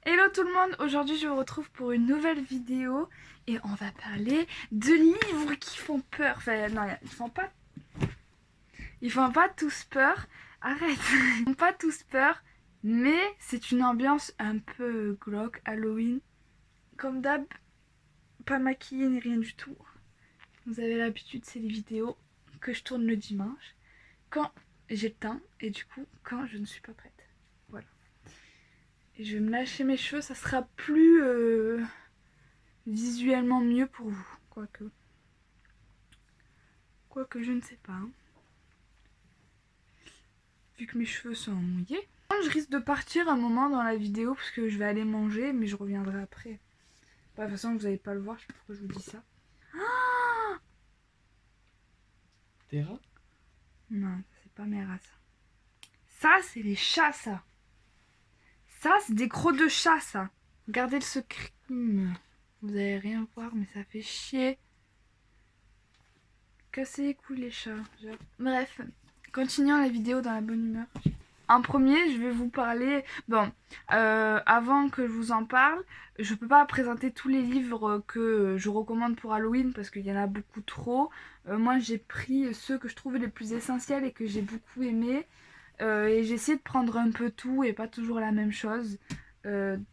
Hello tout le monde, aujourd'hui je vous retrouve pour une nouvelle vidéo et on va parler de livres qui font peur. Enfin non, ils font pas tous peur, arrête, ils font pas tous peur, mais c'est une ambiance un peu glauque, Halloween. Comme d'hab, pas maquillée ni rien du tout. Vous avez l'habitude, c'est les vidéos que je tourne le dimanche, quand j'ai le temps et du coup quand je ne suis pas prête. Voilà. Et je vais me lâcher mes cheveux, ça sera plus visuellement mieux pour vous. Quoique je ne sais pas. Hein. Vu que mes cheveux sont mouillés. Je risque de partir un moment dans la vidéo parce que je vais aller manger, mais je reviendrai après. Bah, de toute façon, vous n'allez pas le voir, je sais pas pourquoi je vous dis ça. Ah Des rats? non, c'est pas mes rats ça. Ça, c'est les chats ça. Ça, c'est des crocs de chat ça. Regardez le secret. Vous allez rien voir, mais ça fait chier. Casser les couilles les chats. Bref, continuons la vidéo dans la bonne humeur. En premier, je vais vous parler... Bon, avant que je vous en parle, je peux pas présenter tous les livres que je recommande pour Halloween parce qu'il y en a beaucoup trop. Moi, j'ai pris ceux que je trouvais les plus essentiels et que j'ai beaucoup aimés. Et j'ai essayé de prendre un peu tout et pas toujours la même chose.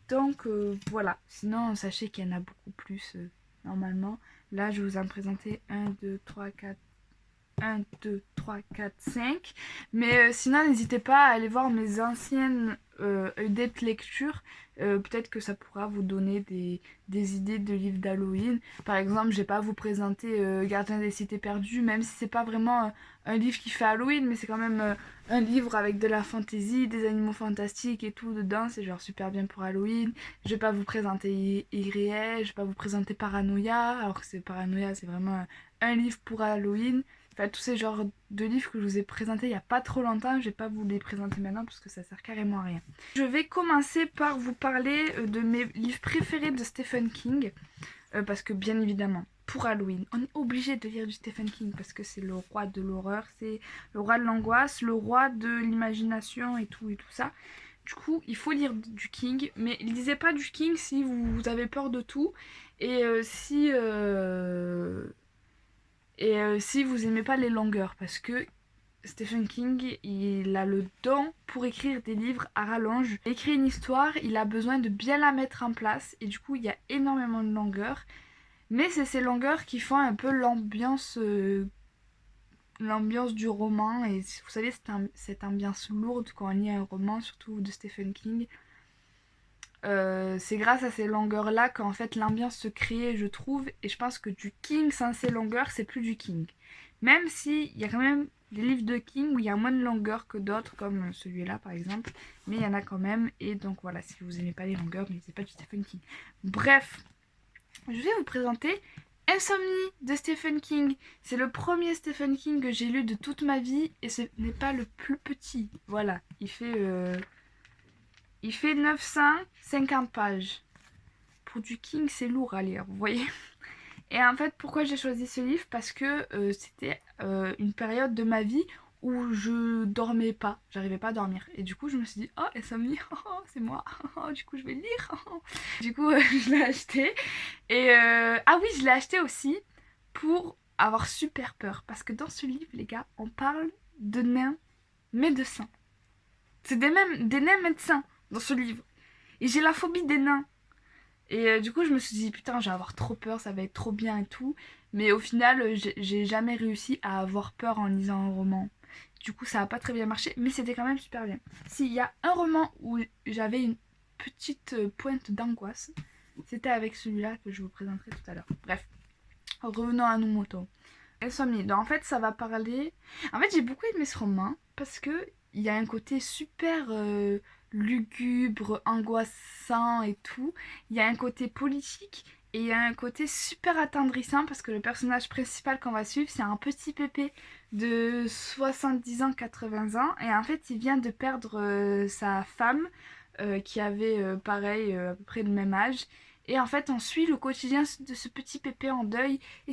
Donc, voilà. Sinon, sachez qu'il y en a beaucoup plus, normalement. Là, je vais vous en présenter 1, 2, 3, 4... 1, 2, 3, 4, 5. Mais sinon, n'hésitez pas à aller voir mes anciennes updates lecture. Peut-être que ça pourra vous donner des idées de livres d'Halloween. Par exemple, je vais pas vous présenter Gardien des cités perdues, même si c'est pas vraiment un livre qui fait Halloween, mais c'est quand même un livre avec de la fantasy, des animaux fantastiques et tout dedans. C'est genre super bien pour Halloween. Je vais pas vous présenter Yriel, je vais pas vous présenter Paranoia, alors que c'est Paranoia, c'est vraiment un livre pour Halloween. Enfin, tous ces genres de livres que je vous ai présentés il n'y a pas trop longtemps, je vais pas vous les présenter maintenant parce que ça sert carrément à rien. Je vais commencer par vous parler de mes livres préférés de Stephen King. Parce que bien évidemment, pour Halloween, on est obligé de lire du Stephen King parce que c'est le roi de l'horreur, c'est le roi de l'angoisse, le roi de l'imagination et tout ça. Du coup, il faut lire du King, mais lisez pas du King si vous avez peur de tout et si vous aimez pas les longueurs, parce que Stephen King, il a le don pour écrire des livres à rallonge. Il écrit une histoire, il a besoin de bien la mettre en place, et du coup, il y a énormément de longueurs. Mais c'est ces longueurs qui font un peu l'ambiance du roman. Et vous savez, cette ambiance lourde quand on lit un roman, surtout de Stephen King. C'est grâce à ces longueurs-là qu'en fait l'ambiance se crée, je trouve. Et je pense que du King sans ces longueurs, c'est plus du King. Même si il y a quand même des livres de King où il y a moins de longueur que d'autres, comme celui-là par exemple. Mais il y en a quand même. Et donc voilà, si vous n'aimez pas les longueurs, n'lisez pas du Stephen King. Bref, je vais vous présenter Insomnie de Stephen King. C'est le premier Stephen King que j'ai lu de toute ma vie. Et ce n'est pas le plus petit. Voilà, il fait 950 pages. Pour du King, c'est lourd à lire, vous voyez. Et en fait, pourquoi j'ai choisi ce livre? Parce que c'était une période de ma vie où je dormais pas, j'arrivais pas à dormir. Et du coup, je me suis dit, oh, insomnie, c'est moi. Du coup, je vais le lire. Du coup, je l'ai acheté. Et ah oui, je l'ai acheté aussi pour avoir super peur. Parce que dans ce livre, les gars, on parle de nains médecins. C'est des nains médecins dans ce livre. Et j'ai la phobie des nains. Et du coup, je me suis dit, putain, je vais avoir trop peur, ça va être trop bien et tout. Mais au final, j'ai jamais réussi à avoir peur en lisant un roman. Du coup, ça a pas très bien marché, mais c'était quand même super bien. S'il y a un roman où j'avais une petite pointe d'angoisse, c'était avec celui-là que je vous présenterai tout à l'heure. Bref, revenons à nos moutons. Insomnie. Donc, en fait, ça va parler... En fait, j'ai beaucoup aimé ce roman parce que il y a un côté super lugubre, angoissant et tout. Il y a un côté politique et il y a un côté super attendrissant parce que le personnage principal qu'on va suivre, c'est un petit pépé de 70 ans, 80 ans. Et en fait, il vient de perdre sa femme qui avait pareil, à peu près le même âge. Et en fait, on suit le quotidien de ce petit pépé en deuil. Et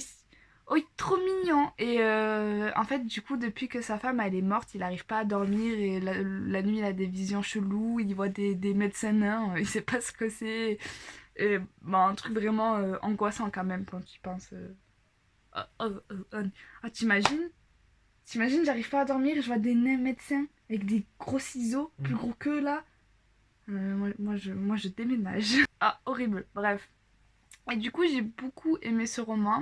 Oui, trop mignon. Et en fait, du coup, depuis que sa femme elle est morte, il arrive pas à dormir et la nuit il a des visions cheloues, il voit des médecins nains, il sait pas ce que c'est. Et bah, un truc vraiment angoissant quand même quand tu penses. Ah, t'imagines, j'arrive pas à dormir et je vois des nains médecins avec des gros ciseaux, plus gros que là. Moi, je déménage. Ah, horrible. Bref. Et du coup, j'ai beaucoup aimé ce roman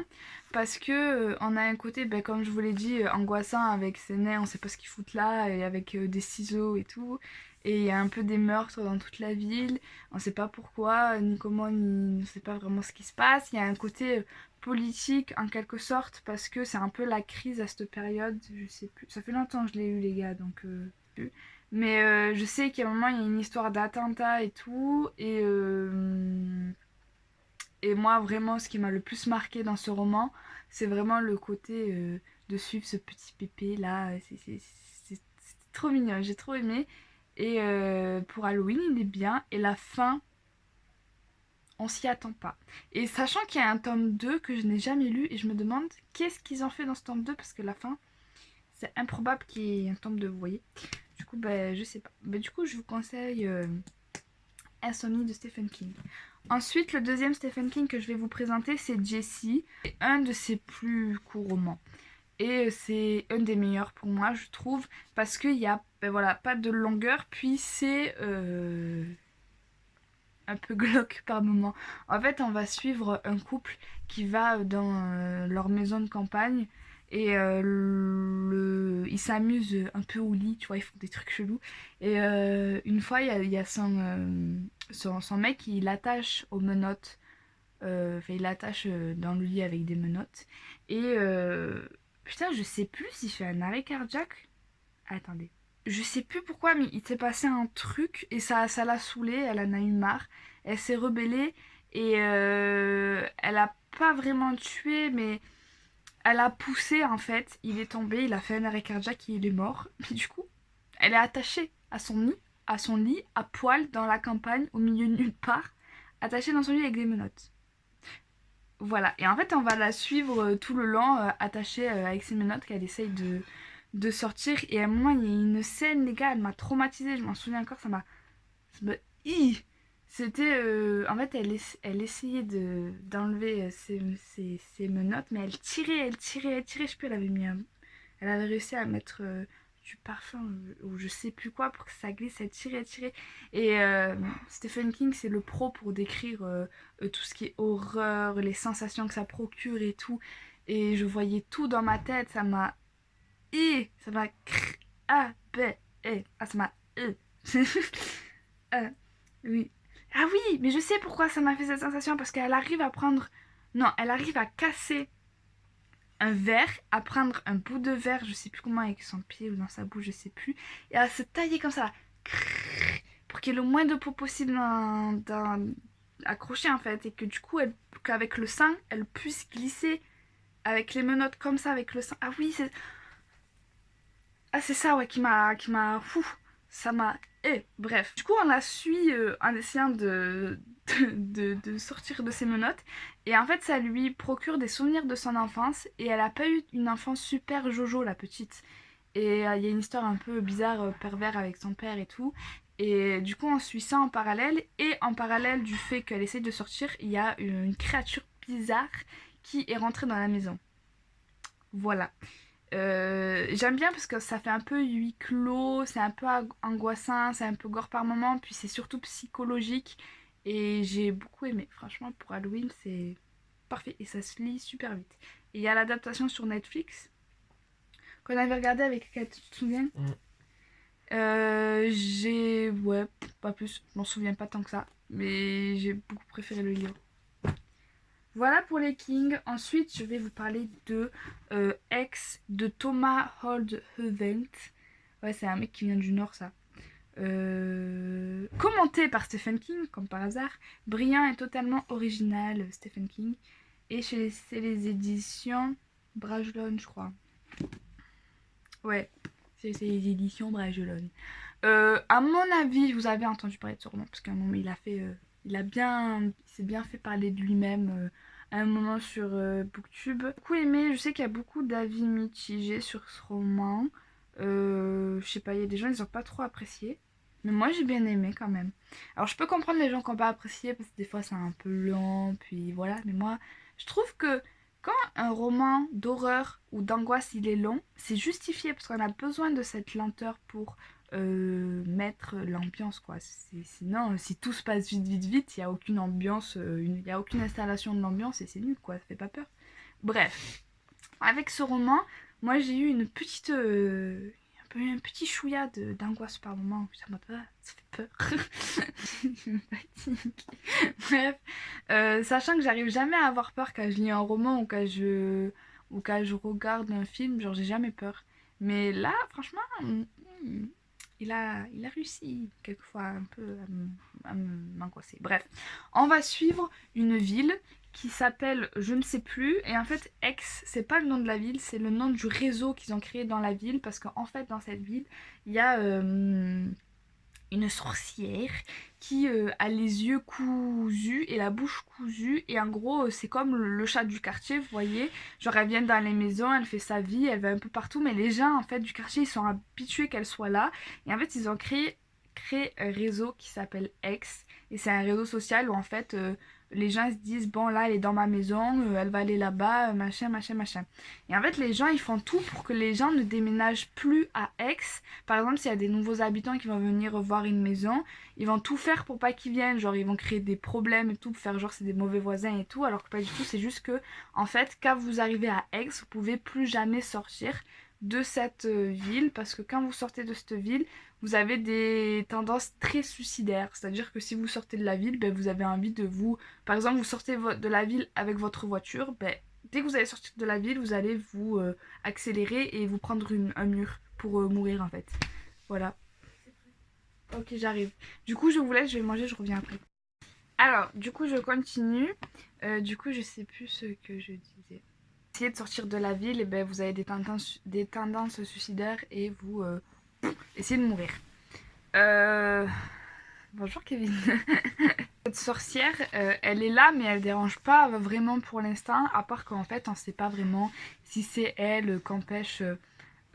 parce que on a un côté, ben, comme je vous l'ai dit, angoissant avec ces nains, on sait pas ce qu'ils foutent là, et avec des ciseaux et tout. Et il y a un peu des meurtres dans toute la ville, on sait pas pourquoi, ni comment, ni on sait pas vraiment ce qui se passe. Il y a un côté politique en quelque sorte parce que c'est un peu la crise à cette période, je sais plus. Ça fait longtemps que je l'ai lu, les gars, donc. Mais je sais qu'à un moment il y a une histoire d'attentat et tout, et moi, vraiment, ce qui m'a le plus marqué dans ce roman, c'est vraiment le côté de suivre ce petit pépé là. C'est trop mignon, j'ai trop aimé. Et pour Halloween, il est bien. Et la fin, on s'y attend pas. Et sachant qu'il y a un tome 2 que je n'ai jamais lu, et je me demande qu'est-ce qu'ils ont fait dans ce tome 2 parce que la fin, c'est improbable qu'il y ait un tome 2, vous voyez. Du coup, ben, je sais pas. Ben, du coup, je vous conseille Insomnie de Stephen King. Ensuite, le deuxième Stephen King que je vais vous présenter, c'est Jessie. C'est un de ses plus courts romans. Et c'est un des meilleurs pour moi, je trouve, parce qu'il y a ben voilà, pas de longueur, puis c'est un peu glauque par moment. En fait, on va suivre un couple qui va dans leur maison de campagne et ils s'amusent un peu au lit, tu vois, ils font des trucs chelous. Et une fois, il y a son mec, il l'attache aux menottes. Enfin, il l'attache dans le lit avec des menottes. Et putain, je sais plus s'il fait un arrêt cardiaque. Attendez. Je sais plus pourquoi, mais il s'est passé un truc et ça l'a saoulée, elle en a eu marre. Elle s'est rebellée et elle a pas vraiment tué, mais elle a poussé en fait. Il est tombé, il a fait un arrêt cardiaque et il est mort. Puis du coup, elle est attachée à son lit, à poil, dans la campagne, au milieu de nulle part, attachée dans son lit avec des menottes. Voilà, et en fait on va la suivre tout le long, attachée avec ses menottes qu'elle essaye de sortir. Et à un moment il y a une scène, les gars, elle m'a traumatisée, je m'en souviens encore, Ih. C'était... en fait elle essayait d'enlever ses menottes, mais elle tirait, je sais plus, elle avait réussi à mettre du parfum ou je sais plus quoi pour que ça glisse, elle tirait, elle tirait. Et Stephen King, c'est le pro pour décrire tout ce qui est horreur, les sensations que ça procure et tout. Et je voyais tout dans ma tête, ça m'a... ça m'a... Ah, ben, ça m'a... oui. Ah oui, mais je sais pourquoi ça m'a fait cette sensation, parce qu'elle arrive à prendre... Non, elle arrive à casser un verre, à prendre un bout de verre, je sais plus comment, avec son pied ou dans sa bouche, je sais plus, et à se tailler comme ça, pour qu'il y ait le moins de peau possible accroché en fait, et que du coup, qu'avec le sang, elle puisse glisser avec les menottes comme ça, avec le sang. Ah oui, c'est ça, ouais, ça m'a... bref. Du coup, on la suit en essayant de sortir de ses menottes. Et en fait, ça lui procure des souvenirs de son enfance. Et elle a pas eu une enfance super jojo, la petite. Et il y a une histoire un peu bizarre, pervers avec son père et tout. Et du coup, on suit ça en parallèle. Et en parallèle du fait qu'elle essaye de sortir, il y a une créature bizarre qui est rentrée dans la maison. Voilà. J'aime bien parce que ça fait un peu huis clos, c'est un peu angoissant, c'est un peu gore par moment, puis c'est surtout psychologique. Et j'ai beaucoup aimé. Franchement, pour Halloween, c'est parfait. Et ça se lit super vite. Et il y a l'adaptation sur Netflix qu'on avait regardé avec Kat, tu te souviens? J'ai... Ouais, pas plus. Je m'en souviens pas tant que ça. Mais j'ai beaucoup préféré le livre. Voilà pour les Kings. Ensuite, je vais vous parler de Ex de Thomas Holdhoven. Ouais, c'est un mec qui vient du Nord, ça. Commenté par Stephen King, comme par hasard. Brillant et totalement original, Stephen King. Et c'est les éditions Bragelonne, je crois. Ouais, c'est les éditions Bragelonne. À mon avis, vous avez entendu parler de ce roman, parce qu'à un moment, il s'est bien fait parler de lui-même à un moment sur Booktube. J'ai beaucoup aimé, je sais qu'il y a beaucoup d'avis mitigés sur ce roman. Je sais pas, il y a des gens ils ont pas trop apprécié. Mais moi j'ai bien aimé quand même. Alors je peux comprendre les gens qui n'ont pas apprécié parce que des fois c'est un peu lent, puis voilà. Mais moi je trouve que quand un roman d'horreur ou d'angoisse il est long, c'est justifié parce qu'on a besoin de cette lenteur pour mettre l'ambiance quoi. Sinon, si tout se passe vite, vite, vite, il n'y a aucune ambiance, il n'y a aucune installation de l'ambiance et c'est nul quoi, ça fait pas peur. Bref, avec ce roman, moi j'ai eu une petite. Un petit chouïa d'angoisse par moment. Ça m'a pas. Ça fait peur. Je me fatigue. Bref, sachant que j'arrive jamais à avoir peur quand je lis un roman ou quand je regarde un film, genre j'ai jamais peur. Mais là, franchement, il a réussi quelquefois un peu à m'angoisser. Bref, on va suivre une ville qui s'appelle je ne sais plus, et en fait Aix c'est pas le nom de la ville, c'est le nom du réseau qu'ils ont créé dans la ville, parce qu'en fait dans cette ville il y a une sorcière qui a les yeux cousus et la bouche cousue, et en gros c'est comme le chat du quartier, vous voyez, genre elle vient dans les maisons, elle fait sa vie, elle va un peu partout, mais les gens en fait du quartier ils sont habitués qu'elle soit là, et en fait ils ont créé un réseau qui s'appelle X, et c'est un réseau social où en fait les gens se disent bon là elle est dans ma maison, elle va aller là-bas, machin machin machin. Et en fait les gens ils font tout pour que les gens ne déménagent plus à Aix. Par exemple s'il y a des nouveaux habitants qui vont venir voir une maison, ils vont tout faire pour pas qu'ils viennent, genre ils vont créer des problèmes et tout pour faire genre c'est des mauvais voisins et tout, alors que pas du tout, c'est juste que en fait quand vous arrivez à Aix vous pouvez plus jamais sortir de cette ville, parce que quand vous sortez de cette ville vous avez des tendances très suicidaires, c'est-à-dire que si vous sortez de la ville, ben, vous avez envie de vous... Par exemple, vous sortez de la ville avec votre voiture, ben, dès que vous allez sortir de la ville, vous allez vous accélérer et vous prendre un mur pour mourir en fait. Voilà. Ok, j'arrive. Du coup, je vous laisse, je vais manger, je reviens après. Alors, du coup, je continue. Du coup, je sais plus ce que je disais. Essayez de sortir de la ville, et ben, vous avez des tendances suicidaires et vous essayez de mourir. Bonjour Kevin. Cette sorcière, elle est là, mais elle dérange pas vraiment pour l'instant, à part qu'en fait, on sait pas vraiment si c'est elle qu'empêche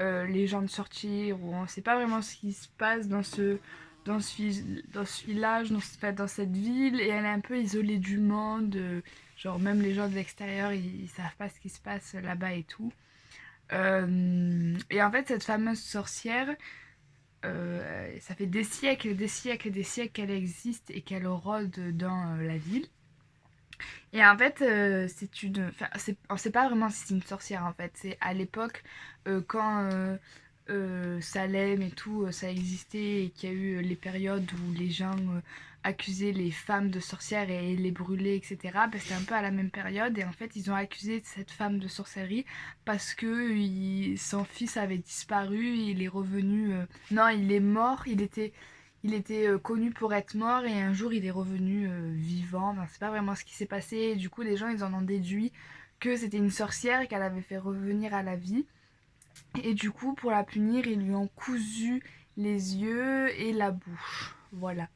les gens de sortir, ou on sait pas vraiment ce qui se passe dans ce village, dans cette ville, et elle est un peu isolée du monde. Genre, même les gens de l'extérieur, ils savent pas ce qui se passe là-bas et tout. Et en fait, cette fameuse sorcière, ça fait des siècles et des siècles et des siècles qu'elle existe et qu'elle rôde dans la ville. Et en fait, c'est une. Enfin, on sait pas vraiment si c'est une sorcière en fait. C'est à l'époque quand Salem et tout, ça existait, et qu'il y a eu les périodes où les gens accusaient les femmes de sorcières et les brûlaient, etc. Ben, c'était un peu à la même période, et en fait, ils ont accusé cette femme de sorcellerie parce que son fils avait disparu, et il est revenu. Non, il est mort, il était connu pour être mort, et un jour il est revenu vivant. Enfin, c'est pas vraiment ce qui s'est passé. Et du coup, les gens ils en ont déduit que c'était une sorcière et qu'elle avait fait revenir à la vie. Et du coup, pour la punir, ils lui ont cousu les yeux et la bouche. Voilà.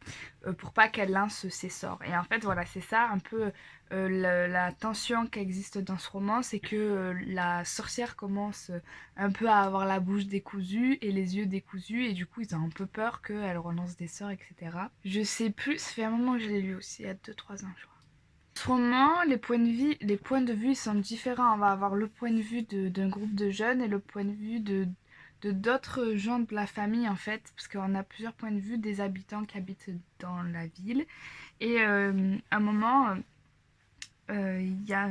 Pour pas qu'elle lance ses sorts. Et en fait, voilà, c'est ça un peu la tension qui existe dans ce roman, c'est que la sorcière commence un peu à avoir la bouche décousue et les yeux décousus, et du coup, ils ont un peu peur qu'elle relance des sorts, etc. Je sais plus, ça fait un moment que je l'ai lu aussi, il y a 2-3 ans, je crois. Autrement, les points de vue ils sont différents. On va avoir le point de vue d'un groupe de jeunes et le point de vue de d'autres gens de la famille en fait, parce qu'on a plusieurs points de vue des habitants qui habitent dans la ville. Et à un moment, il y a...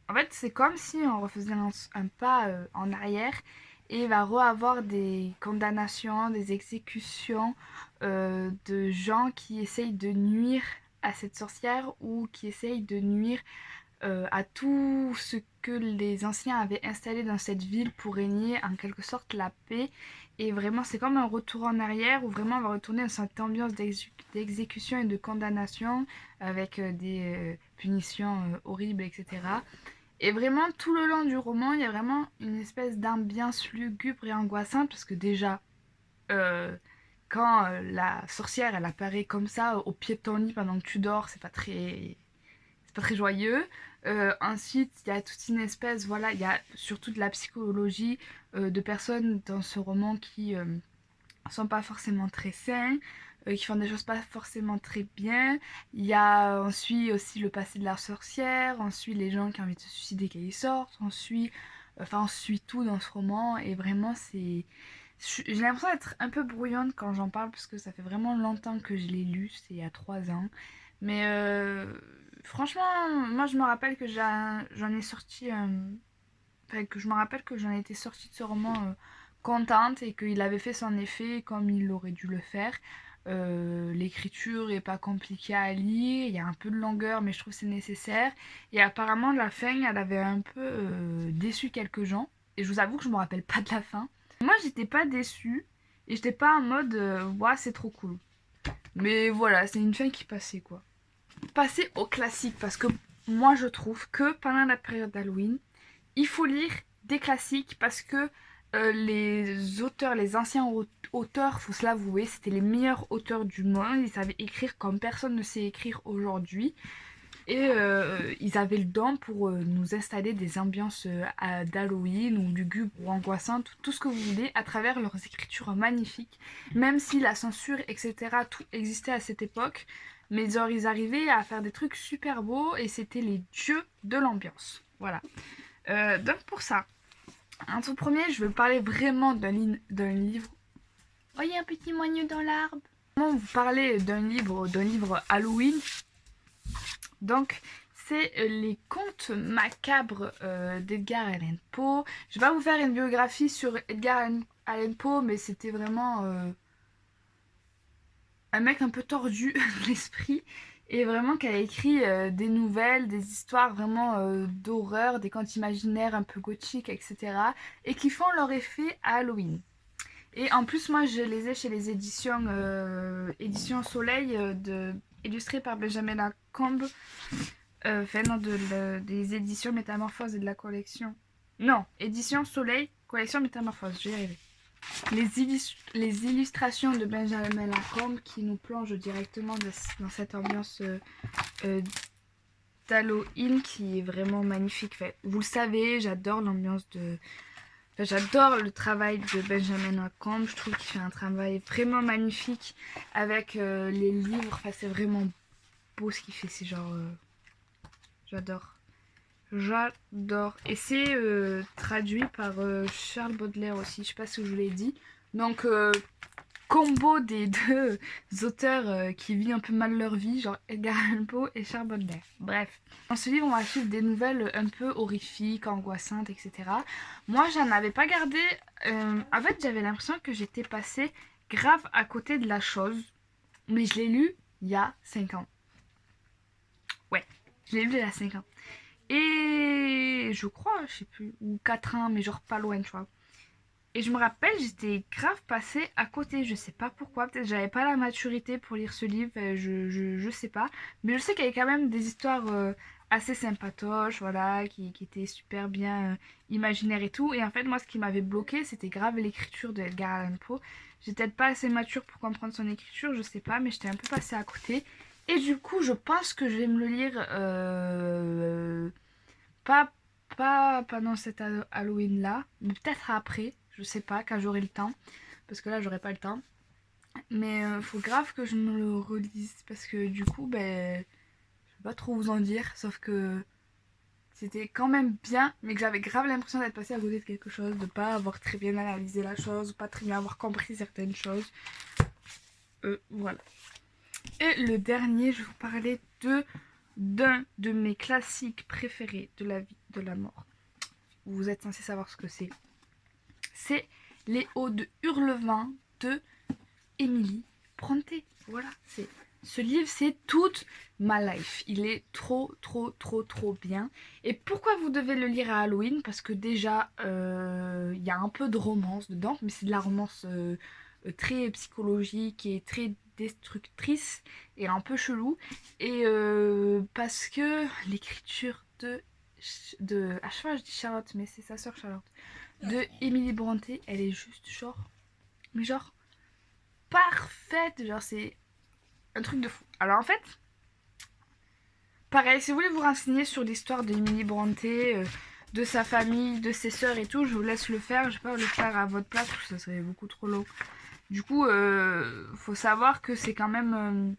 En fait, c'est comme si on refaisait un pas en arrière, et il va avoir des condamnations, des exécutions de gens qui essayent de nuire à cette sorcière, ou qui essayent de nuire à tout ce que les anciens avaient installé dans cette ville pour régner en quelque sorte la paix. Et vraiment, c'est comme un retour en arrière où vraiment on va retourner dans cette ambiance d'exécution et de condamnation avec des punitions horribles, etc. Et vraiment, tout le long du roman, il y a vraiment une espèce d'ambiance lugubre et angoissante, parce que déjà, euh, quand la sorcière elle apparaît comme ça au pied de ton lit pendant que tu dors, c'est pas pas très joyeux. Ensuite, il y a toute une espèce, voilà, il y a surtout de la psychologie de personnes dans ce roman qui sont pas forcément très sains, qui font des choses pas forcément très bien. Il y a, on suit aussi le passé de la sorcière, on suit les gens qui ont envie de se suicider quand ils sortent, on suit tout dans ce roman et vraiment j'ai l'impression d'être un peu brouillonne quand j'en parle parce que ça fait vraiment longtemps que je l'ai lu, c'est il y a 3 ans. Mais franchement, moi je me rappelle que j'en ai sorti enfin, que je me rappelle que j'en étais sortie de ce roman contente et qu'il avait fait son effet comme il aurait dû le faire. L'écriture est pas compliquée à lire, il y a un peu de longueur mais je trouve que c'est nécessaire. Et apparemment la fin elle avait un peu déçu quelques gens. Et je vous avoue que je me rappelle pas de la fin. Moi j'étais pas déçue et j'étais pas en mode ouah c'est trop cool. Mais voilà, c'est une fin qui passait quoi. Passer au classique parce que moi je trouve que pendant la période d'Halloween, il faut lire des classiques parce que les auteurs, les anciens auteurs, faut se l'avouer, c'était les meilleurs auteurs du monde. Ils savaient écrire comme personne ne sait écrire aujourd'hui. Et ils avaient le don pour nous installer des ambiances d'Halloween ou lugubres ou angoissantes, tout ce que vous voulez, à travers leurs écritures magnifiques. Même si la censure, etc., tout existait à cette époque, mais genre, ils arrivaient à faire des trucs super beaux et c'était les dieux de l'ambiance. Voilà. Donc pour ça, en tout premier, je veux parler vraiment d'un livre. Oh, il y a un petit moigneux dans l'arbre. Comment vous parler d'un livre Halloween. Donc, c'est les contes macabres d'Edgar Allan Poe. Je vais pas vous faire une biographie sur Edgar Allan Poe, mais c'était vraiment un mec un peu tordu de l'esprit. Et vraiment qui a écrit des nouvelles, des histoires vraiment d'horreur, des contes imaginaires un peu gothiques, etc. Et qui font leur effet à Halloween. Et en plus, moi, je les ai chez les éditions Soleil, illustrées par Benjamin Lacombe. Enfin, non, des éditions Métamorphose et de la collection. Non, édition Soleil, collection Métamorphose, j'y arrivé. Les illustrations de Benjamin Lacombe qui nous plongent directement dans cette ambiance d'Halloween qui est vraiment magnifique. Enfin, vous le savez, j'adore l'ambiance de... Enfin, j'adore le travail de Benjamin Lacombe. Je trouve qu'il fait un travail vraiment magnifique avec les livres. Enfin, c'est vraiment beau ce qu'il fait. C'est genre... j'adore. J'adore. Et c'est traduit par Charles Baudelaire aussi. Je sais pas si je vous l'ai dit. Donc, combo des deux auteurs qui vivent un peu mal leur vie, genre Edgar Allan Poe et Charles Baudelaire. Bref. Dans ce livre, on va suivre des nouvelles un peu horrifiques, angoissantes, etc. Moi, j'en avais pas gardé. En fait, j'avais l'impression que j'étais passée grave à côté de la chose. Mais je l'ai lu il y a 5 ans. Ouais, je l'ai lu il y a 5 ans. Et je crois, je sais plus, ou 4 ans, mais genre pas loin, tu vois. Et je me rappelle, j'étais grave passée à côté, je sais pas pourquoi, peut-être j'avais pas la maturité pour lire ce livre, je sais pas. Mais je sais qu'il y avait quand même des histoires assez sympatoches, voilà, qui étaient super bien imaginaires et tout. Et en fait, moi, ce qui m'avait bloqué, c'était grave l'écriture de Edgar Allan Poe. J'étais peut-être pas assez mature pour comprendre son écriture, je sais pas, mais j'étais un peu passée à côté. Et du coup, je pense que je vais me le lire pas, pas pendant cet Halloween là, mais peut-être après, je sais pas, quand j'aurai le temps, parce que là j'aurai pas le temps. Mais faut grave que je me le relise, parce que du coup, ben, je vais pas trop vous en dire, sauf que c'était quand même bien, mais que j'avais grave l'impression d'être passée à côté de quelque chose, de pas avoir très bien analysé la chose, pas très bien avoir compris certaines choses. Voilà. Et le dernier, je vais vous parler d'un de mes classiques préférés de la vie, de la mort. Vous êtes censé savoir ce que c'est. C'est Les Hauts de Hurlevent de Emily Brontë. Voilà, ce livre, c'est toute ma life. Il est trop bien. Et pourquoi vous devez le lire à Halloween? Parce que déjà, il y a un peu de romance dedans, mais c'est de la romance très psychologique et très destructrice et un peu chelou. Et parce que l'écriture à chaque fois je dis Charlotte, mais c'est sa sœur Charlotte, de Emily Brontë, elle est juste genre parfaite, genre c'est un truc de fou. Alors en fait, pareil, si vous voulez vous renseigner sur l'histoire d'Emily Brontë, de sa famille, de ses sœurs et tout, je vous laisse le faire. Je vais pas le faire à votre place parce que ça serait beaucoup trop long. Du coup, faut savoir que c'est quand même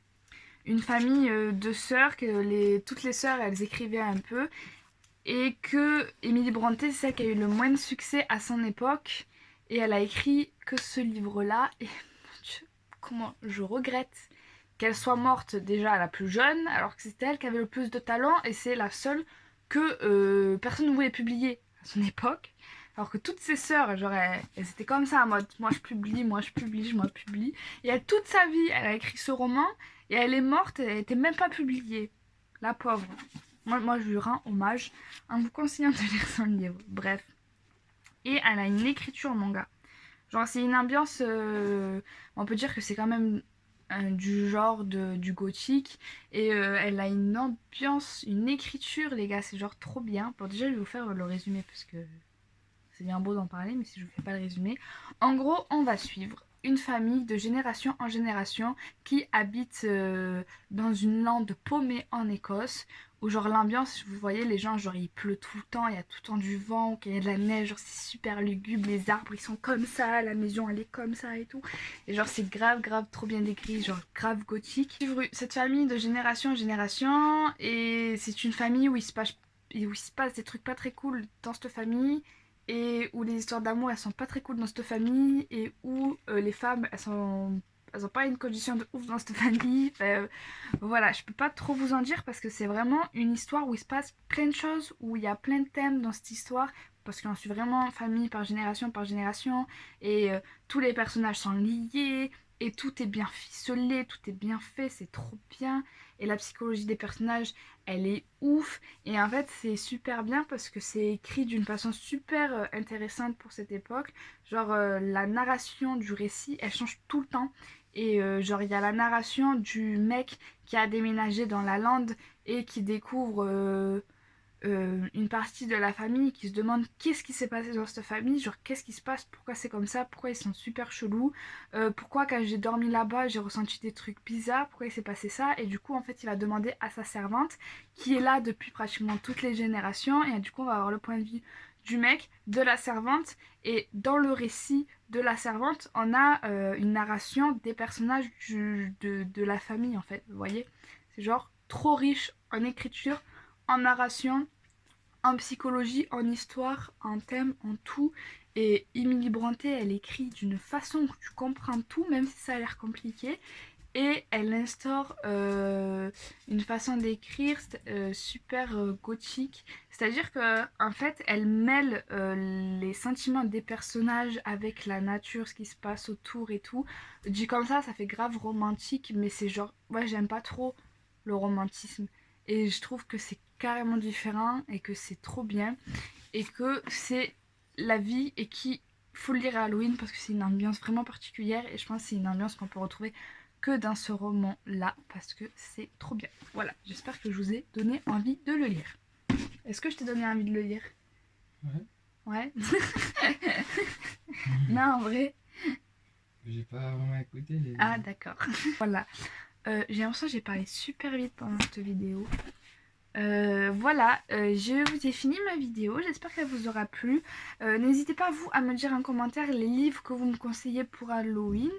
une famille de sœurs, que toutes les sœurs elles écrivaient un peu, et que Emily Brontë c'est celle qui a eu le moins de succès à son époque, et elle a écrit que ce livre-là, et mon Dieu, comment je regrette qu'elle soit morte déjà la plus jeune, alors que c'était elle qui avait le plus de talent, et c'est la seule que personne ne voulait publier à son époque. Alors que toutes ses sœurs, genre, elles étaient comme ça, en mode moi je publie, moi je publie, moi je publie. Et elle, toute sa vie, elle a écrit ce roman, et elle est morte, elle n'était même pas publiée. La pauvre. Moi, je lui rends hommage en vous conseillant de lire son livre. Bref. Et elle a une écriture manga. Genre, c'est une ambiance. On peut dire que c'est quand même du genre du gothique. Et elle a une ambiance, une écriture, les gars. C'est genre trop bien. Bon, déjà, je vais vous faire le résumé parce que c'est bien beau d'en parler, mais si je vous fais pas le résumé. En gros, on va suivre une famille de génération en génération qui habite dans une lande paumée en Écosse, où genre l'ambiance, vous voyez, les gens, genre il pleut tout le temps, il y a tout le temps du vent, il y a de la neige, genre c'est super lugubre, les arbres ils sont comme ça, la maison elle est comme ça et tout. Et genre c'est grave trop bien décrit, genre grave gothique. Cette famille de génération en génération, et c'est une famille où il se passe des trucs pas très cool dans cette famille, et où les histoires d'amour elles sont pas très cool dans cette famille, et où les femmes elles ont pas une condition de ouf dans cette famille. Enfin, voilà, je peux pas trop vous en dire parce que c'est vraiment une histoire où il se passe plein de choses, où il y a plein de thèmes dans cette histoire, parce qu'on suit vraiment famille par génération, et tous les personnages sont liés, et tout est bien ficelé, tout est bien fait, c'est trop bien, et la psychologie des personnages, elle est ouf, et en fait c'est super bien parce que c'est écrit d'une façon super intéressante pour cette époque, genre la narration du récit, elle change tout le temps, et genre il y a la narration du mec qui a déménagé dans la lande et qui découvre une partie de la famille, qui se demande qu'est-ce qui s'est passé dans cette famille, genre qu'est-ce qui se passe, pourquoi c'est comme ça, pourquoi ils sont super chelous, pourquoi quand j'ai dormi là-bas j'ai ressenti des trucs bizarres, pourquoi il s'est passé ça, et du coup en fait il va demander à sa servante qui est là depuis pratiquement toutes les générations, et du coup on va avoir le point de vue du mec, de la servante, et dans le récit de la servante on a une narration des personnages de la famille en fait, vous voyez, c'est genre trop riche en écriture, en narration, en psychologie, en histoire, en thème, en tout. Et Emily Brontë, elle écrit d'une façon où tu comprends tout, même si ça a l'air compliqué. Et elle instaure une façon d'écrire super gothique. C'est-à-dire que en fait, elle mêle les sentiments des personnages avec la nature, ce qui se passe autour et tout. Dit comme ça fait grave romantique, mais c'est genre, ouais, j'aime pas trop le romantisme. Et je trouve que c'est carrément différent et que c'est trop bien. Et que c'est la vie et qu'il faut le lire à Halloween parce que c'est une ambiance vraiment particulière. Et je pense que c'est une ambiance qu'on peut retrouver que dans ce roman là parce que c'est trop bien. Voilà, j'espère que je vous ai donné envie de le lire. Est-ce que je t'ai donné envie de le lire? Ouais. Non, en vrai. J'ai pas vraiment écouté les... Ah d'accord. Voilà. J'ai l'impression que j'ai parlé super vite pendant cette vidéo. Voilà, je vous ai fini ma vidéo, j'espère qu'elle vous aura plu. N'hésitez pas vous à me dire en commentaire les livres que vous me conseillez pour Halloween,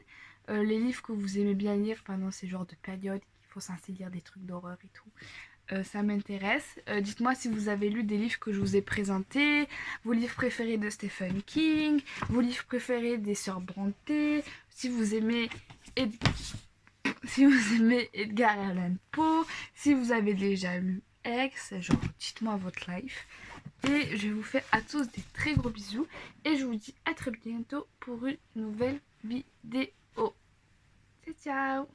les livres que vous aimez bien lire pendant ces genres de périodes, il faut censé lire des trucs d'horreur et tout. Ça m'intéresse. Dites-moi si vous avez lu des livres que je vous ai présentés, vos livres préférés de Stephen King, vos livres préférés des sœurs Brontë, si vous aimez Edgar Allan Poe, si vous avez déjà lu X, genre dites-moi votre life. Et je vous fais à tous des très gros bisous et je vous dis à très bientôt pour une nouvelle vidéo. Ciao ciao.